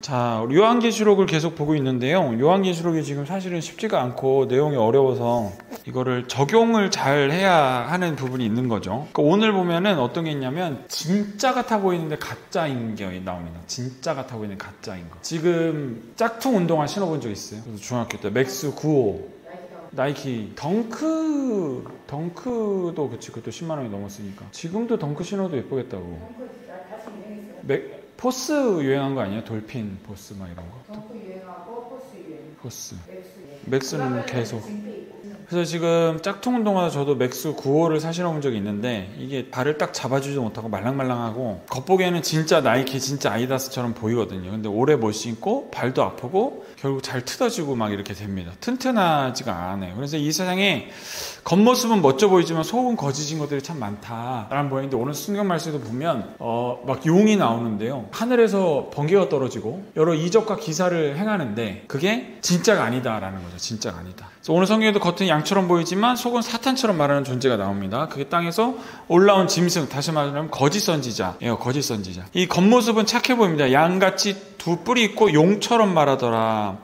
자, 요한계시록을 계속 보고 있는데요. 요한계시록이 지금 사실은 쉽지가 않고 내용이 어려워서 이거를 적용을 잘 해야 하는 부분이 있는 거죠. 그러니까 오늘 보면은 어떤 게 있냐면 진짜 같아 보이는데 가짜인 게 나옵니다. 진짜 같아 보이는 가짜인 거. 지금 짝퉁 운동화 신어본 적 있어요? 그래서 중학교 때 맥스 95 나이키 덩크도 그치, 그것도 10만 원이 넘었으니까. 지금도 덩크 신어도 예쁘겠다고. 포스 유행한 거 아니에요? 돌핀 포스 막 이런 거. 덩크 유행하고 포스 유행. 포스. 맥스는 계속. 그래서 지금 짝퉁 운동화도 저도 맥스 95를 사신어 본 적이 있는데 이게 발을 딱 잡아주지 못하고 말랑말랑하고 겉보기에는 진짜 나이키 진짜 아디다스처럼 보이거든요. 근데 오래 못 신고 발도 아프고 결국 잘 뜯어지고 막 이렇게 됩니다. 튼튼하지가 않아요. 그래서 이 세상에 겉모습은 멋져 보이지만 속은 거짓인 것들이 참 많다라는 모양인데 오늘 성경 말씀에도 보면 막 용이 나오는데요. 하늘에서 번개가 떨어지고 여러 이적과 기사를 행하는데 그게 진짜가 아니다라는 거죠. 진짜가 아니다. 그래서 오늘 성경에도 겉은 양처럼 보이지만 속은 사탄처럼 말하는 존재가 나옵니다. 그게 땅에서 올라온 짐승, 다시 말하면 거짓 선지자예요. 거짓 선지자. 이 겉모습은 착해 보입니다. 양같이 두 뿔이 있고 용처럼 말하더라.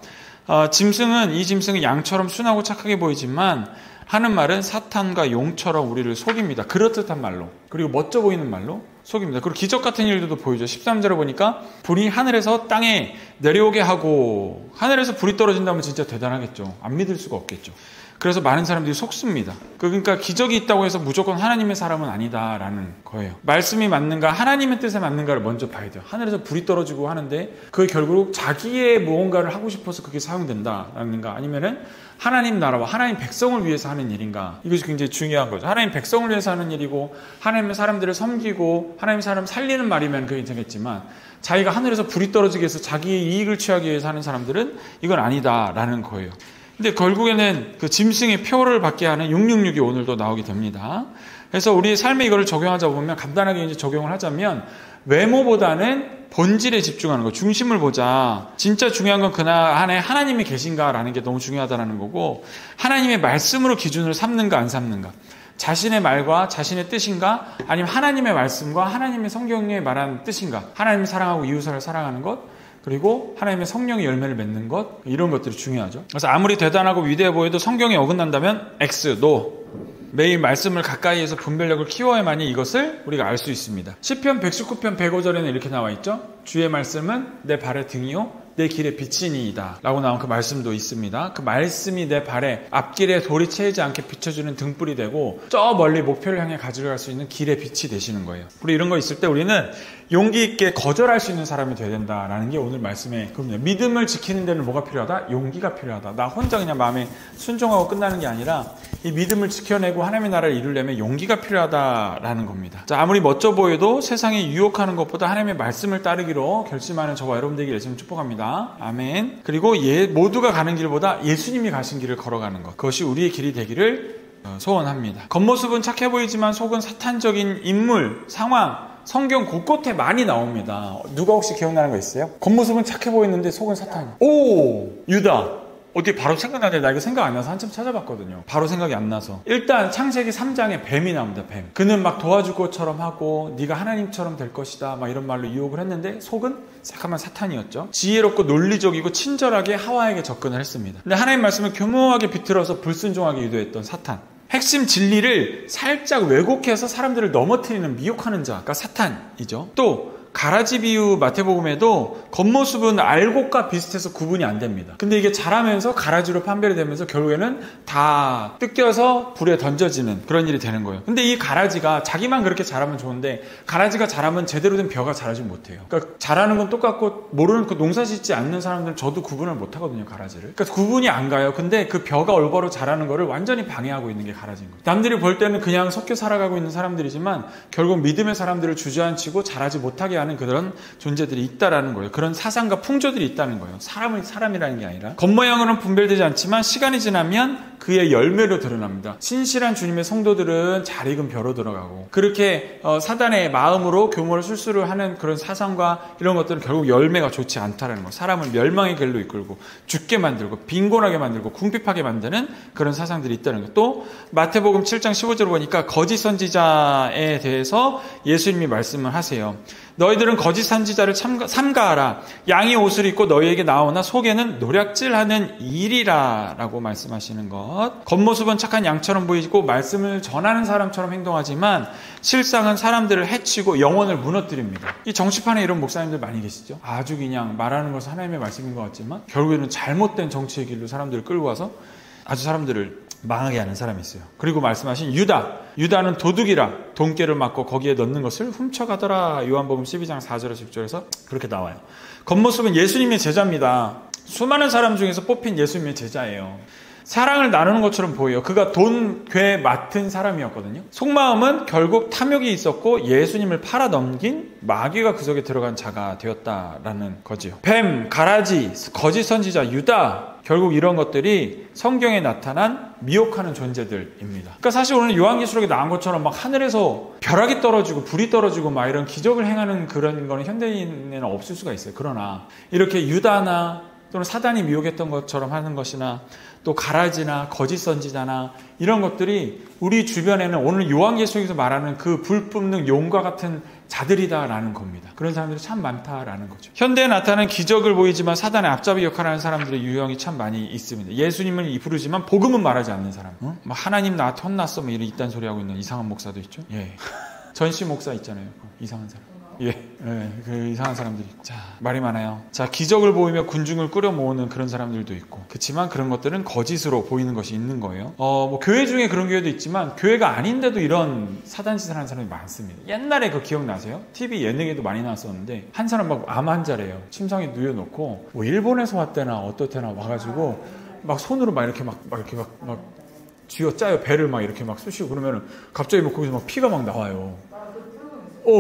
이 짐승은 양처럼 순하고 착하게 보이지만 하는 말은 사탄과 용처럼 우리를 속입니다. 그렇듯한 말로. 그리고 멋져 보이는 말로 속입니다. 그리고 기적 같은 일들도 보이죠. 13절에 보니까 불이 하늘에서 땅에 내려오게 하고, 하늘에서 불이 떨어진다면 진짜 대단하겠죠. 안 믿을 수가 없겠죠. 그래서 많은 사람들이 속습니다. 그러니까 기적이 있다고 해서 무조건 하나님의 사람은 아니다라는 거예요. 말씀이 맞는가, 하나님의 뜻에 맞는가를 먼저 봐야 돼요. 하늘에서 불이 떨어지고 하는데 그게 결국 자기의 무언가를 하고 싶어서 그게 사용된다라는가, 아니면은 하나님 나라와 하나님 백성을 위해서 하는 일인가, 이것이 굉장히 중요한 거죠. 하나님 백성을 위해서 하는 일이고 하나님의 사람들을 섬기고 하나님의 사람 살리는 말이면 그게 괜찮겠지만, 자기가 하늘에서 불이 떨어지게 해서 자기의 이익을 취하기 위해서 하는 사람들은 이건 아니다라는 거예요. 근데 결국에는 그 짐승의 표를 받게 하는 666이 오늘도 나오게 됩니다. 그래서 우리 삶에 이거를 적용하자 보면, 간단하게 이제 적용을 하자면, 외모보다는 본질에 집중하는 거, 중심을 보자. 진짜 중요한 건 그날 안에 하나님이 계신가라는 게 너무 중요하다는 거고, 하나님의 말씀으로 기준을 삼는가 안 삼는가. 자신의 말과 자신의 뜻인가, 아니면 하나님의 말씀과 하나님의 성경에 말하는 뜻인가. 하나님을 사랑하고 이웃을 사랑하는 것, 그리고 하나님의 성령의 열매를 맺는 것, 이런 것들이 중요하죠. 그래서 아무리 대단하고 위대해 보여도 성경에 어긋난다면 X, NO. 매일 말씀을 가까이에서 분별력을 키워야만이 이것을 우리가 알 수 있습니다. 시편 119편 105절에는 이렇게 나와 있죠. 주의 말씀은 내 발의 등이요 내 길의 빛이니이다 라고 나온 그 말씀도 있습니다. 그 말씀이 내 발에, 앞길에 돌이 채이지 않게 비춰주는 등불이 되고 저 멀리 목표를 향해 가져갈 수 있는 길의 빛이 되시는 거예요. 우리 이런 거 있을 때 우리는 용기 있게 거절할 수 있는 사람이 돼야 된다라는 게 오늘 말씀의 겁니다. 믿음을 지키는 데는 뭐가 필요하다? 용기가 필요하다. 나 혼자 그냥 마음에 순종하고 끝나는 게 아니라 이 믿음을 지켜내고 하나님의 나라를 이루려면 용기가 필요하다라는 겁니다. 자, 아무리 멋져 보여도 세상에 유혹하는 것보다 하나님의 말씀을 따르기로 결심하는 저와 여러분들에게 예수님 축복합니다. 아멘. 그리고 모두가 가는 길보다 예수님이 가신 길을 걸어가는 것, 그것이 우리의 길이 되기를 소원합니다. 겉모습은 착해 보이지만 속은 사탄적인 인물, 상황, 성경 곳곳에 많이 나옵니다. 누가 혹시 기억나는 거 있어요? 겉모습은 착해 보이는데 속은 사탄. 오! 유다. 어디 바로 생각나는데 나 이거 생각 안 나서 한참 찾아봤거든요. 바로 생각이 안 나서. 일단 창세기 3장에 뱀이 나옵니다. 뱀. 그는 막 도와줄 것처럼 하고 네가 하나님처럼 될 것이다 막 이런 말로 유혹을 했는데 속은 새까만 사탄이었죠. 지혜롭고 논리적이고 친절하게 하와에게 접근을 했습니다. 근데 하나님 말씀을 교묘하게 비틀어서 불순종하게 유도했던 사탄. 핵심 진리를 살짝 왜곡해서 사람들을 넘어뜨리는, 미혹하는 자가 사탄이죠. 또 가라지 비유 마태복음에도 겉모습은 알곡과 비슷해서 구분이 안 됩니다. 근데 이게 자라면서 가라지로 판별이 되면서 결국에는 다 뜯겨서 불에 던져지는 그런 일이 되는 거예요. 근데 이 가라지가 자기만 그렇게 자라면 좋은데, 가라지가 자라면 제대로 된 벼가 자라지 못해요. 그러니까 자라는 건 똑같고 모르는 그 농사 짓지 않는 사람들은 저도 구분을 못 하거든요, 가라지를. 그러니까 구분이 안 가요. 근데 그 벼가 올바로 자라는 거를 완전히 방해하고 있는 게 가라지인 거예요. 남들이 볼 때는 그냥 섞여 살아가고 있는 사람들이지만 결국 믿음의 사람들을 주저앉히고 자라지 못하게 하는 그런 존재들이 있다라는 거예요. 그런 사상과 풍조들이 있다는 거예요. 사람이라는 게 아니라. 겉모양으로는 분별되지 않지만 시간이 지나면 그의 열매로 드러납니다. 신실한 주님의 성도들은 잘 익은 벼로 들어가고 그렇게 사단의 마음으로 교모를 술수를 하는 그런 사상과 이런 것들은 결국 열매가 좋지 않다라는 거. 사람을 멸망의 길로 이끌고 죽게 만들고 빈곤하게 만들고 궁핍하게 만드는 그런 사상들이 있다는 것. 또 마태복음 7장 15절을 보니까 거짓 선지자에 대해서 예수님이 말씀을 하세요. 너희들은 거짓 선지자를 삼가하라. 양의 옷을 입고 너희에게 나오나 속에는 노략질하는 일이라 라고 말씀하시는 것. 겉모습은 착한 양처럼 보이고 말씀을 전하는 사람처럼 행동하지만 실상은 사람들을 해치고 영혼을 무너뜨립니다. 이 정치판에 이런 목사님들 많이 계시죠. 아주 그냥 말하는 것은 하나님의 말씀인 것 같지만 결국에는 잘못된 정치의 길로 사람들을 끌고 와서 아주 사람들을 망하게 하는 사람이 있어요. 그리고 말씀하신 유다는 도둑이라 돈깨를 맞고 거기에 넣는 것을 훔쳐가더라. 요한복음 12장 4절에서 10절에서 그렇게 나와요. 겉모습은 예수님의 제자입니다. 수많은 사람 중에서 뽑힌 예수님의 제자예요. 사랑을 나누는 것처럼 보여요. 그가 돈, 괴 맡은 사람이었거든요. 속마음은 결국 탐욕이 있었고 예수님을 팔아넘긴 마귀가 그 속에 들어간 자가 되었다라는 거지요. 뱀, 가라지, 거짓 선지자, 유다, 결국 이런 것들이 성경에 나타난 미혹하는 존재들입니다. 그러니까 사실 오늘 요한계시록에 나온 것처럼 막 하늘에서 벼락이 떨어지고 불이 떨어지고 막 이런 기적을 행하는 그런 거는 현대인에는 없을 수가 있어요. 그러나 이렇게 유다나 또는 사단이 미혹했던 것처럼 하는 것이나 또 가라지나 거짓 선지자나 이런 것들이 우리 주변에는 오늘 요한계시록에서 말하는 그 불 뿜는 용과 같은 자들이다라는 겁니다. 그런 사람들이 참 많다라는 거죠. 현대에 나타나는 기적을 보이지만 사단의 앞잡이 역할을 하는 사람들의 유형이 참 많이 있습니다. 예수님을 부르지만 복음은 말하지 않는 사람. 막 하나님 나한테 혼났어 뭐 이런 이딴 소리 하고 있는 이상한 목사도 있죠. 예. 전시 목사 있잖아요. 이상한 사람. 그 이상한 사람들이 있고. 자, 말이 많아요. 자, 기적을 보이며 군중을 끌어 모으는 그런 사람들도 있고. 그렇지만 그런 것들은 거짓으로 보이는 것이 있는 거예요. 뭐 교회 중에 그런 교회도 있지만 교회가 아닌데도 이런 사단짓을 하는 사람이 많습니다. 옛날에 그거 기억나세요? TV 예능에도 많이 나왔었는데 한 사람 막 암 환자래요. 침상에 누워놓고 뭐 일본에서 왔대나 어떻대나 와가지고 막 손으로 막 이렇게 막 쥐어짜요. 배를 막 이렇게 막 쑤시고 그러면은 갑자기 막 거기서 막 피가 막 나와요.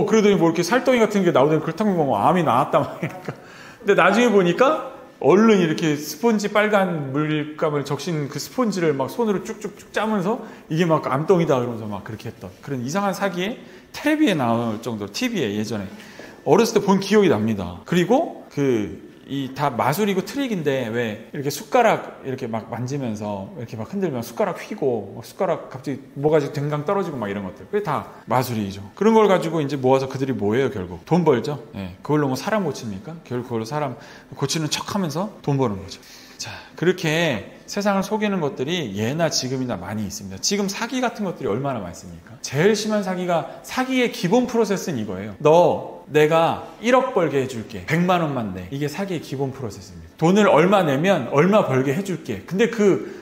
그러더니 뭐 이렇게 살덩이 같은 게 나오더니 그렇다고 보면 암이 나왔다 막 이러니까. 근데 나중에 보니까 얼른 이렇게 스펀지 빨간 물감을 적신 그 스펀지를 막 손으로 쭉쭉쭉 짜면서 이게 막 암덩이다 그러면서 막 그렇게 했던 그런 이상한 사기에 텔레비에 나올 정도로 TV에 예전에 어렸을 때 본 기억이 납니다. 그리고 다 마술이고 트릭인데 왜 이렇게 숟가락 이렇게 막 만지면서 이렇게 막 흔들면 숟가락 휘고 숟가락 갑자기 뭐가 댕강 떨어지고 막 이런 것들 그게 다 마술이죠. 그런 걸 가지고 이제 모아서 그들이 뭐예요? 결국 돈 벌죠. 그걸로 뭐 사람 고칩니까? 결국 그걸로 사람 고치는 척하면서 돈 버는 거죠. 자, 그렇게 세상을 속이는 것들이 예나 지금이나 많이 있습니다. 지금 사기 같은 것들이 얼마나 많습니까? 제일 심한 사기의 기본 프로세스는 이거예요. 내가 1억 벌게 해줄게. 100만 원만 내. 이게 사기의 기본 프로세스입니다. 돈을 얼마 내면 얼마 벌게 해줄게. 근데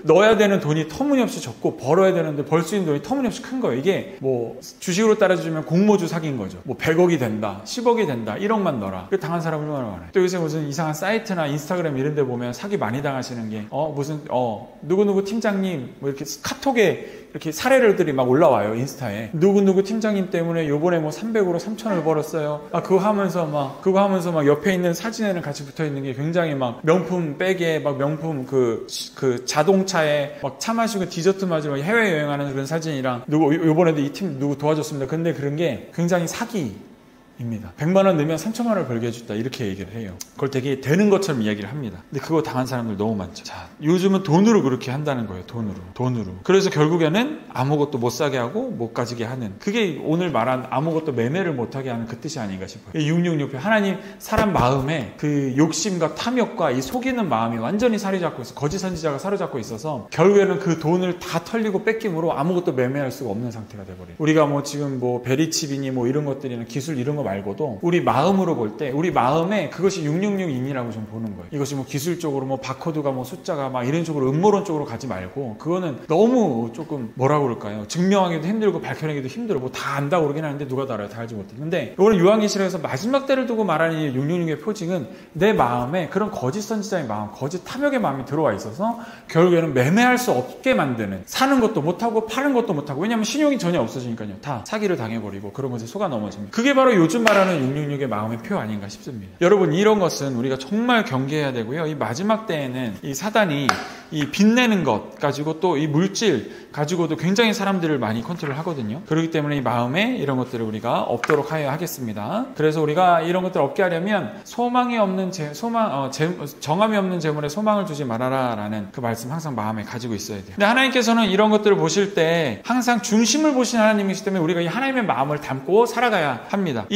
넣어야 되는 돈이 터무니없이 적고 벌어야 되는데 벌 수 있는 돈이 터무니없이 큰 거예요. 이게 뭐 주식으로 따라주면 공모주 사기인 거죠. 뭐 100억이 된다, 10억이 된다, 1억만 넣어라. 그 당한 사람 얼마나 많아요. 또 요새 무슨 이상한 사이트나 인스타그램 이런 데 보면 사기 많이 당하시는 게 누구누구 팀장님 뭐 이렇게 카톡에 이렇게 사례들이 막 올라와요. 인스타에. 누구누구 팀장님 때문에 요번에 뭐 300으로 3천을 벌었어요. 그거 하면서 막 옆에 있는 사진에는 같이 붙어 있는 게 굉장히 막 명품 백에 막 명품 그 자동차에 막 차 마시고 디저트 마시고 해외 여행하는 그런 사진이랑 요번에도 이 팀 누구 도와줬습니다. 근데 그런 게 굉장히 사기입니다. 100만 원 넣으면 3천만 원을 벌게 해줬다 이렇게 얘기를 해요. 그걸 되게 되는 것처럼 이야기를 합니다. 근데 그거 당한 사람들 너무 많죠. 자, 요즘은 돈으로 그렇게 한다는 거예요. 돈으로. 그래서 결국에는 아무것도 못 사게 하고 못 가지게 하는 그게 오늘 말한 아무것도 매매를 못하게 하는 그 뜻이 아닌가 싶어요. 666표 하나님 사람 마음에 그 욕심과 탐욕과 이 속이는 마음이 완전히 사로잡고 있어. 거짓 선지자가 사로잡고 있어서 결국에는 그 돈을 다 털리고 뺏김으로 아무것도 매매할 수가 없는 상태가 돼버려요. 우리가 뭐 지금 뭐 베리칩이니 뭐 이런 것들이나 기술 이런 거 말고도 우리 마음으로 볼 때 우리 마음에 그것이 666인이라고 좀 보는 거예요. 이것이 뭐 기술적으로 뭐 바코드가 뭐 숫자가 막 이런 쪽으로 음모론 쪽으로 가지 말고 그거는 너무 조금 뭐라고 그럴까요? 증명하기도 힘들고 밝혀내기도 힘들어. 뭐 다 안다고 그러긴 하는데 누가 다 알아요? 다 알지 못해. 근데 이거는 요한계시록에서 마지막 때를 두고 말하는 이 666의 표징은 내 마음에 그런 거짓 선지자의 마음, 거짓 탐욕의 마음이 들어와 있어서 결국에는 매매할 수 없게 만드는 사는 것도 못하고 파는 것도 못하고 왜냐하면 신용이 전혀 없어지니까요. 다 사기를 당해버리고 그런 것에 속아 넘어집니다. 그게 바로 요즘 말하는 666의 마음의 표 아닌가 싶습니다. 여러분 이런 것은 우리가 정말 경계해야 되고요. 이 마지막 때에는 이 사단이 이 빛내는 것 가지고 또 이 물질 가지고도 굉장히 사람들을 많이 컨트롤 하거든요. 그렇기 때문에 이 마음에 이런 것들을 우리가 없도록 하여야 하겠습니다. 그래서 우리가 이런 것들을 없게 하려면 정함이 없는 재물에 소망을 두지 말아라 라는 그 말씀 항상 마음에 가지고 있어야 돼요. 근데 하나님께서는 이런 것들을 보실 때 항상 중심을 보시는 하나님이시기 때문에 우리가 이 하나님의 마음을 담고 살아가야 합니다.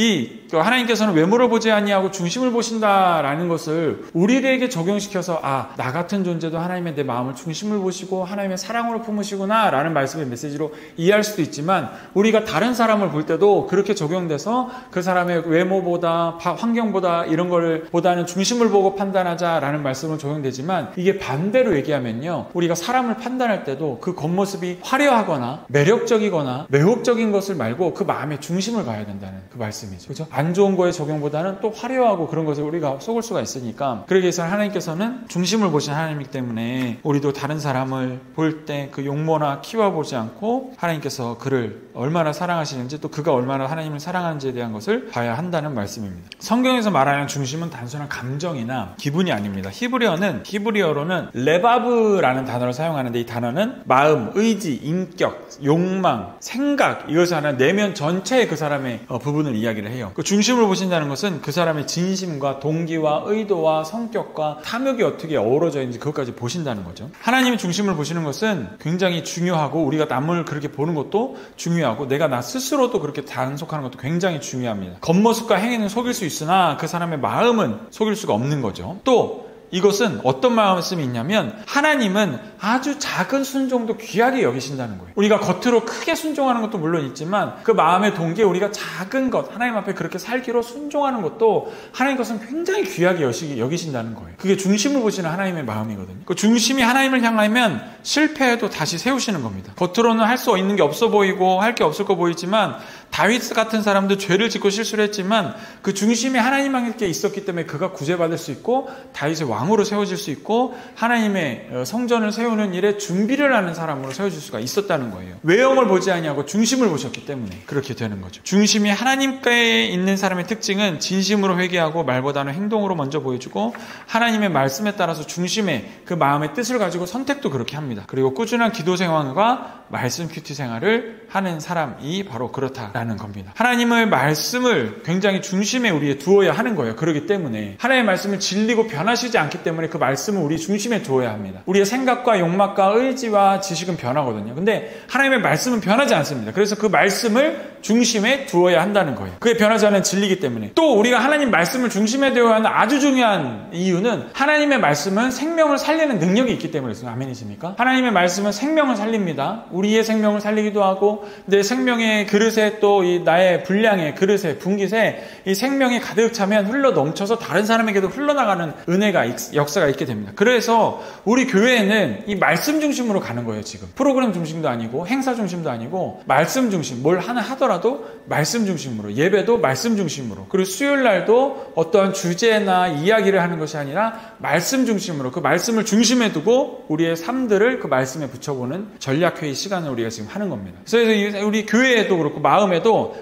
하나님께서는 외모를 보지 아니하고 중심을 보신다라는 것을 우리에게 적용시켜서 나 같은 존재도 하나님의 내 마음을 중심을 보시고 하나님의 사랑으로 품으시구나 라는 말씀의 메시지로 이해할 수도 있지만 우리가 다른 사람을 볼 때도 그렇게 적용돼서 그 사람의 외모보다 환경보다 이런 거를 보다는 중심을 보고 판단하자라는 말씀은 적용되지만 이게 반대로 얘기하면요. 우리가 사람을 판단할 때도 그 겉모습이 화려하거나 매력적이거나 매혹적인 것을 말고 그 마음의 중심을 봐야 된다는 그 말씀이죠. 그렇죠? 안 좋은 거의 적용보다는 또 화려하고 그런 것을 우리가 속을 수가 있으니까 그러기 위해서 하나님께서는 중심을 보신 하나님이기 때문에 우리도 다른 사람을 볼 때 그 용모나 키워보지 않고 하나님께서 그를 얼마나 사랑하시는지 또 그가 얼마나 하나님을 사랑하는지에 대한 것을 봐야 한다는 말씀입니다. 성경에서 말하는 중심은 단순한 감정이나 기분이 아닙니다. 히브리어로는 레바브라는 단어를 사용하는데 이 단어는 마음, 의지, 인격, 욕망, 생각 이것을 하는 내면 전체의 그 사람의 부분을 이야기를 해요. 그 중심을 보신다는 것은 그 사람의 진심과 동기와 의도와 성격과 탐욕이 어떻게 어우러져 있는지 그것까지 보신다는 거죠. 하나님이 중심을 보시는 것은 굉장히 중요하고 우리가 남을 그렇게 보는 것도 중요하고 내가 나 스스로도 그렇게 단속하는 것도 굉장히 중요합니다. 겉모습과 행위는 속일 수 있으나 그 사람의 마음은 속일 수가 없는 거죠. 또 이것은 어떤 말씀이 있냐면 하나님은 아주 작은 순종도 귀하게 여기신다는 거예요. 우리가 겉으로 크게 순종하는 것도 물론 있지만 그 마음의 동기에 우리가 작은 것 하나님 앞에 그렇게 살기로 순종하는 것도 하나님 것은 굉장히 귀하게 여기신다는 거예요. 그게 중심을 보시는 하나님의 마음이거든요. 그 중심이 하나님을 향하면 실패해도 다시 세우시는 겁니다. 겉으로는 할 수 있는 게 없어 보이고 할 게 없을 거 보이지만 다윗 같은 사람도 죄를 짓고 실수를 했지만 그 중심이 하나님께 있었기 때문에 그가 구제받을 수 있고 다윗의 왕으로 세워질 수 있고 하나님의 성전을 세우는 일에 준비를 하는 사람으로 세워질 수가 있었다는 거예요. 외형을 보지 아니하고 중심을 보셨기 때문에 그렇게 되는 거죠. 중심이 하나님께 있는 사람의 특징은 진심으로 회개하고 말보다는 행동으로 먼저 보여주고 하나님의 말씀에 따라서 중심의 그 마음의 뜻을 가지고 선택도 그렇게 합니다. 그리고 꾸준한 기도 생활과 말씀 큐티 생활을 하는 사람이 바로 그렇다라는 겁니다. 하나님의 말씀을 굉장히 중심에 우리에 두어야 하는 거예요. 그렇기 때문에 하나님의 말씀을 진리고 변하시지 않기 때문에 그 말씀을 우리 중심에 두어야 합니다. 우리의 생각과 욕망과 의지와 지식은 변하거든요. 근데 하나님의 말씀은 변하지 않습니다. 그래서 그 말씀을 중심에 두어야 한다는 거예요. 그게 변하지 않는 진리이기 때문에 또 우리가 하나님 말씀을 중심에 두어야 하는 아주 중요한 이유는 하나님의 말씀은 생명을 살리는 능력이 있기 때문에 그렇습니다. 아멘이십니까? 하나님의 말씀은 생명을 살립니다. 우리의 생명을 살리기도 하고 내 생명의 그릇에 또 이 나의 분량의 그릇에 분깃에 이 생명이 가득 차면 흘러 넘쳐서 다른 사람에게도 흘러나가는 은혜가 역사가 있게 됩니다. 그래서 우리 교회에는 이 말씀 중심으로 가는 거예요. 지금 프로그램 중심도 아니고 행사 중심도 아니고 말씀 중심 뭘 하나 하더라도 말씀 중심으로 예배도 말씀 중심으로 그리고 수요일 날도 어떠한 주제나 이야기를 하는 것이 아니라 말씀 중심으로 그 말씀을 중심에 두고 우리의 삶들을 그 말씀에 붙여보는 전략회의 시간을 우리가 지금 하는 겁니다. 그래서 우리 교회에도 그렇고 마음에도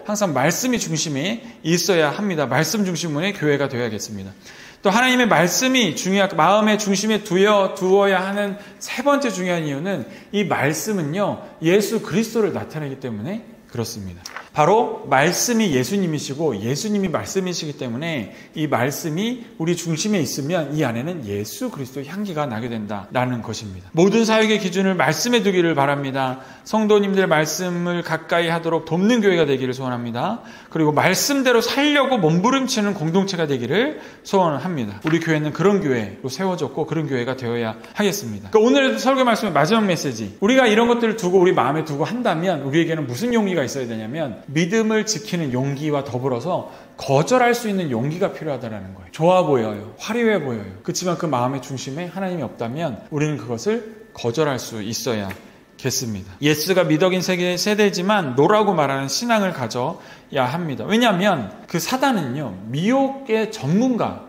항상 말씀이 중심에 있어야 합니다. 말씀 중심의 교회가 되어야겠습니다. 또 하나님의 말씀이 마음의 중심에 두어야 하는 세 번째 중요한 이유는 이 말씀은요 예수 그리스도를 나타내기 때문에 그렇습니다. 바로 말씀이 예수님이시고 예수님이 말씀이시기 때문에 이 말씀이 우리 중심에 있으면 이 안에는 예수 그리스도의 향기가 나게 된다라는 것입니다. 모든 사역의 기준을 말씀에 두기를 바랍니다. 성도님들 말씀을 가까이 하도록 돕는 교회가 되기를 소원합니다. 그리고 말씀대로 살려고 몸부림치는 공동체가 되기를 소원합니다. 우리 교회는 그런 교회로 세워졌고 그런 교회가 되어야 하겠습니다. 그러니까 오늘 설교 말씀의 마지막 메시지 우리가 이런 것들을 두고 우리 마음에 두고 한다면 우리에게는 무슨 용기가 있어야 되냐면 믿음을 지키는 용기와 더불어서 거절할 수 있는 용기가 필요하다는 거예요. 좋아 보여요. 화려해 보여요. 그렇지만 그 마음의 중심에 하나님이 없다면 우리는 그것을 거절할 수 있어야겠습니다. 예스가 미덕인 세대지만 노라고 말하는 신앙을 가져야 합니다. 왜냐하면 그 사단은요 미혹의 전문가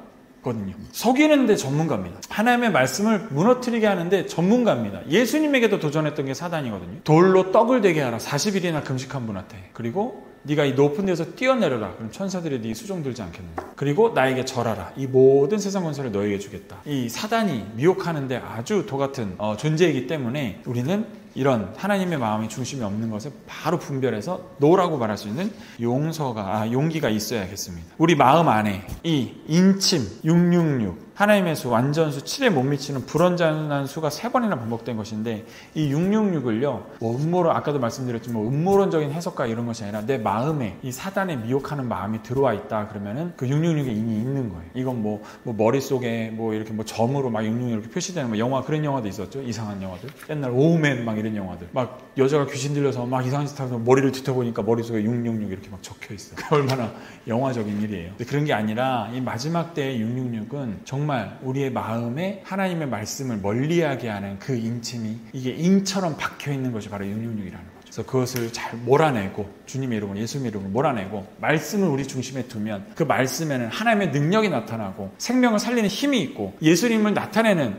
속이는데 전문가입니다. 하나님의 말씀을 무너뜨리게 하는데 전문가입니다. 예수님에게도 도전했던 게 사단이거든요. 돌로 떡을 되게 하라. 40일이나 금식한 분한테. 그리고 네가 이 높은 데서 뛰어내려라. 그럼 천사들이 네 수종 들지 않겠느냐. 그리고 나에게 절하라. 이 모든 세상 권세를 너에게 주겠다. 이 사단이 미혹하는데 아주 도같은 존재이기 때문에 우리는 이런 하나님의 마음이 중심이 없는 것을 바로 분별해서 노라고 말할 수 있는 용기가 있어야겠습니다. 우리 마음 안에 이 인침 666 하나님의 수, 완전수, 7에 못 미치는 불완전한 수가 3번이나 반복된 것인데 이 666을요, 아까도 말씀드렸지만 음모론적인 해석과 이런 것이 아니라 내 마음에 이 사단에 미혹하는 마음이 들어와 있다 그러면은 그 666이 이미 있는 거예요. 이건 뭐 머릿속에 이렇게 점으로 막 666 이렇게 표시되는 영화, 그런 영화도 있었죠. 이상한 영화들. 옛날 오우맨 막 이런 영화들. 막 여자가 귀신 들려서 막 이상한 짓 하면서 머리를 뒤터보니까 머릿속에 666 이렇게 막 적혀 있어요. 그 얼마나 영화적인 일이에요. 근데 그런 게 아니라 이 마지막 때의 666은 정말 우리의 마음에 하나님의 말씀을 멀리하게 하는 그 인침이 이게 인처럼 박혀 있는 것이 바로 666이라는 거죠. 그래서 그것을 잘 몰아내고 주님의 이름으로, 예수님의 이름으로 몰아내고 말씀을 우리 중심에 두면 그 말씀에는 하나님의 능력이 나타나고 생명을 살리는 힘이 있고 예수님을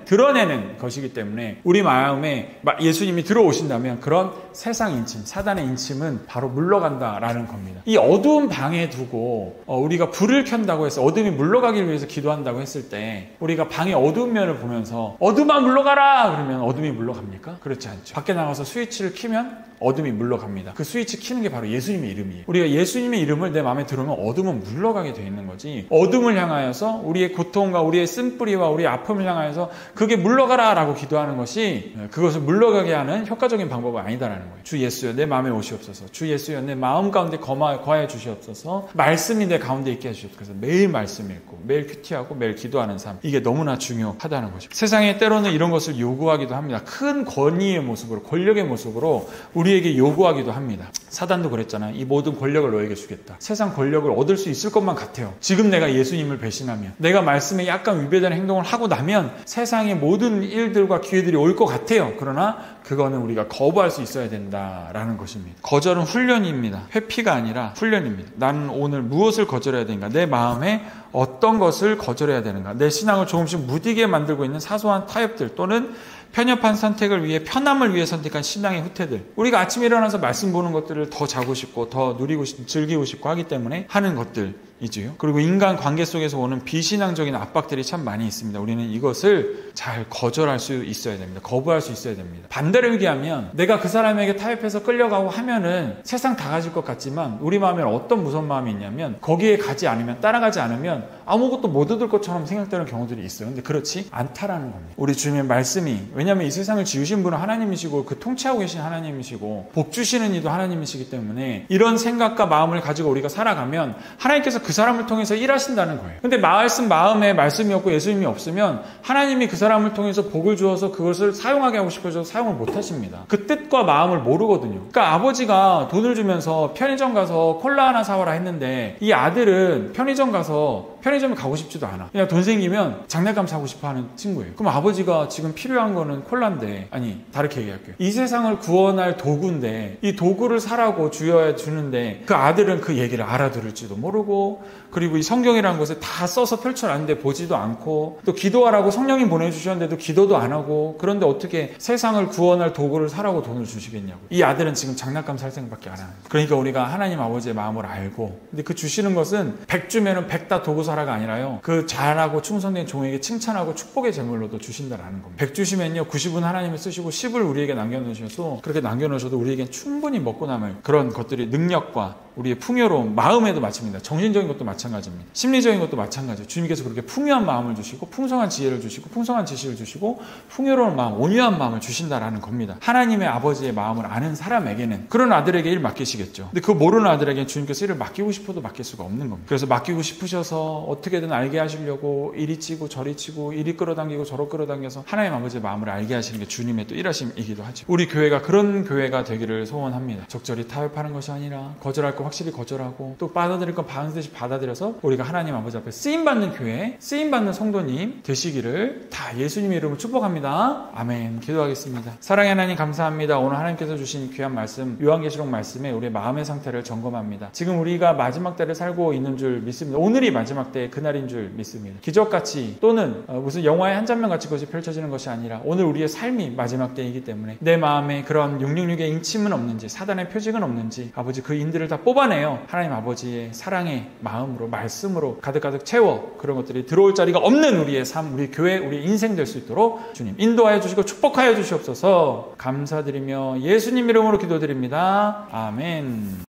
드러내는 것이기 때문에 우리 마음에 예수님이 들어오신다면 그런 세상 인침, 사단의 인침은 바로 물러간다라는 겁니다. 이 어두운 방에 두고 우리가 불을 켠다고 해서 어둠이 물러가기를 위해서 기도한다고 했을 때 우리가 방의 어두운 면을 보면서 어둠아 물러가라! 그러면 어둠이 물러갑니까? 그렇지 않죠. 밖에 나가서 스위치를 켜면 어둠이 물러갑니다. 그 스위치 키는 게 바로 예수님의 이름이에요. 우리가 예수님의 이름을 내 마음에 들어오면 어둠은 물러가게 돼 있는 거지, 어둠을 향하여서 우리의 고통과 우리의 쓴뿌리와 우리의 아픔을 향하여서 그게 물러가라 라고 기도하는 것이 그것을 물러가게 하는 효과적인 방법은 아니다라는 거예요. 주 예수여 내 마음에 오시옵소서. 주 예수여 내 마음 가운데 거하여 주시옵소서. 말씀이 내 가운데 있게 해주시옵소서. 그래서 매일 말씀 읽고 매일 큐티하고 매일 기도하는 삶, 이게 너무나 중요하다는 거죠. 세상에 때로는 이런 것을 요구하기도 합니다. 큰 권위의 모습으로, 권력의 모습으로 우리에게 요구하기도 합니다. 사단도 그랬잖아요. 이 모든 권력을 너에게 주겠다. 세상 권력을 얻을 수 있을 것만 같아요. 지금 내가 예수님을 배신하면, 내가 말씀에 약간 위배되는 행동을 하고 나면 세상의 모든 일들과 기회들이 올 것 같아요. 그러나 그거는 우리가 거부할 수 있어야 된다라는 것입니다. 거절은 훈련입니다. 회피가 아니라 훈련입니다. 나는 오늘 무엇을 거절해야 되는가? 내 마음에 어떤 것을 거절해야 되는가? 내 신앙을 조금씩 무디게 만들고 있는 사소한 타협들 또는 편협한 선택을 위해, 편함을 위해 선택한 신앙의 후퇴들. 우리가 아침에 일어나서 말씀 보는 것들을 더 자고 싶고 더 누리고 싶고 즐기고 싶고 하기 때문에 하는 것들이지요. 그리고 인간 관계 속에서 오는 비신앙적인 압박들이 참 많이 있습니다. 우리는 이것을 잘 거절할 수 있어야 됩니다. 거부할 수 있어야 됩니다. 반대로 얘기하면 내가 그 사람에게 타협해서 끌려가고 하면은 세상 다 가질 것 같지만 우리 마음에 어떤 무서운 마음이 있냐면 거기에 가지 않으면, 따라가지 않으면 아무것도 못 얻을 것처럼 생각되는 경우들이 있어요. 근데 그렇지 않다라는 겁니다. 우리 주님의 말씀이, 왜냐하면 이 세상을 지으신 분은 하나님이시고 그 통치하고 계신 하나님이시고 복 주시는 이도 하나님이시기 때문에 이런 생각과 마음을 가지고 우리가 살아가면 하나님께서 그 사람을 통해서 일하신다는 거예요. 근데 마음에 말씀이 없고 예수님이 없으면 하나님이 그 사람을 통해서 복을 주어서 그것을 사용하게 하고 싶어서 사용을 못 하십니다. 그 뜻과 마음을 모르거든요. 그러니까 아버지가 돈을 주면서 편의점 가서 콜라 하나 사와라 했는데 이 아들은 편의점에 가고 싶지도 않아. 그냥 돈 생기면 장난감 사고 싶어 하는 친구예요. 그럼 아버지가 지금 필요한 거는 콜라인데, 아니 다르게 얘기할게요. 이 세상을 구원할 도구인데 이 도구를 사라고 주는데 그 아들은 그 얘기를 알아들을지도 모르고, 그리고 이 성경이라는 것을 다 써서 펼쳐놨는데 보지도 않고, 또 기도하라고 성령님 보내주셨는데도 기도도 안 하고, 그런데 어떻게 세상을 구원할 도구를 사라고 돈을 주시겠냐고. 이 아들은 지금 장난감 살 생각밖에 안 하는 거예요. 그러니까 우리가 하나님 아버지의 마음을 알고, 근데 그 주시는 것은 100 주면은 100 다 도구 사라가 아니라요, 그 잘하고 충성된 종에게 칭찬하고 축복의 제물로도 주신다라는 겁니다. 100 주시면요 90은 하나님이 쓰시고 10을 우리에게 남겨놓으셔도, 그렇게 남겨놓으셔도 우리에겐 충분히 먹고 남을 그런 것들이, 능력과 우리의 풍요로움, 마음에도 마찬가지입니다. 정신적인 것도 마찬가지입니다. 심리적인 것도 마찬가지예요. 주님께서 그렇게 풍요한 마음을 주시고 풍성한 지혜를 주시고 풍성한 지식을 주시고 풍요로운 마음, 온유한 마음을 주신다라는 겁니다. 하나님의 아버지의 마음을 아는 사람에게는 그런 아들에게 일 맡기시겠죠. 근데 그 모르는 아들에게는 주님께서 일을 맡기고 싶어도 맡길 수가 없는 겁니다. 그래서 맡기고 싶으셔서 어떻게든 알게 하시려고 이리 치고 저리 치고, 이리 끌어당기고 저리 끌어당겨서 하나님 아버지의 마음을 알게 하시는 게 주님의 또 일하심이기도 하죠. 우리 교회가 그런 교회가 되기를 소원합니다. 적절히 타협하는 것이 아니라 거절할 거 확실히 거절하고, 또 받아들일 건 반드시 받아들여서 우리가 하나님 아버지 앞에 쓰임받는 교회, 쓰임받는 성도님 되시기를 다 예수님의 이름으로 축복합니다. 아멘. 기도하겠습니다. 사랑의 하나님 감사합니다. 오늘 하나님께서 주신 귀한 말씀, 요한계시록 말씀에 우리의 마음의 상태를 점검합니다. 지금 우리가 마지막 때를 살고 있는 줄 믿습니다. 오늘이 마지막 마지막 때의 그날인 줄 믿습니다. 기적같이 또는 무슨 영화의 한 장면같이 그것이 펼쳐지는 것이 아니라 오늘 우리의 삶이 마지막 때이기 때문에 내 마음에 그런 666의 인침은 없는지 사단의 표징은 없는지 아버지 그 인들을 다 뽑아내어 하나님 아버지의 사랑의 마음으로 말씀으로 가득가득 채워 그런 것들이 들어올 자리가 없는 우리의 삶, 우리 교회, 우리 인생 될 수 있도록 주님 인도하여 주시고 축복하여 주시옵소서. 감사드리며 예수님 이름으로 기도드립니다. 아멘.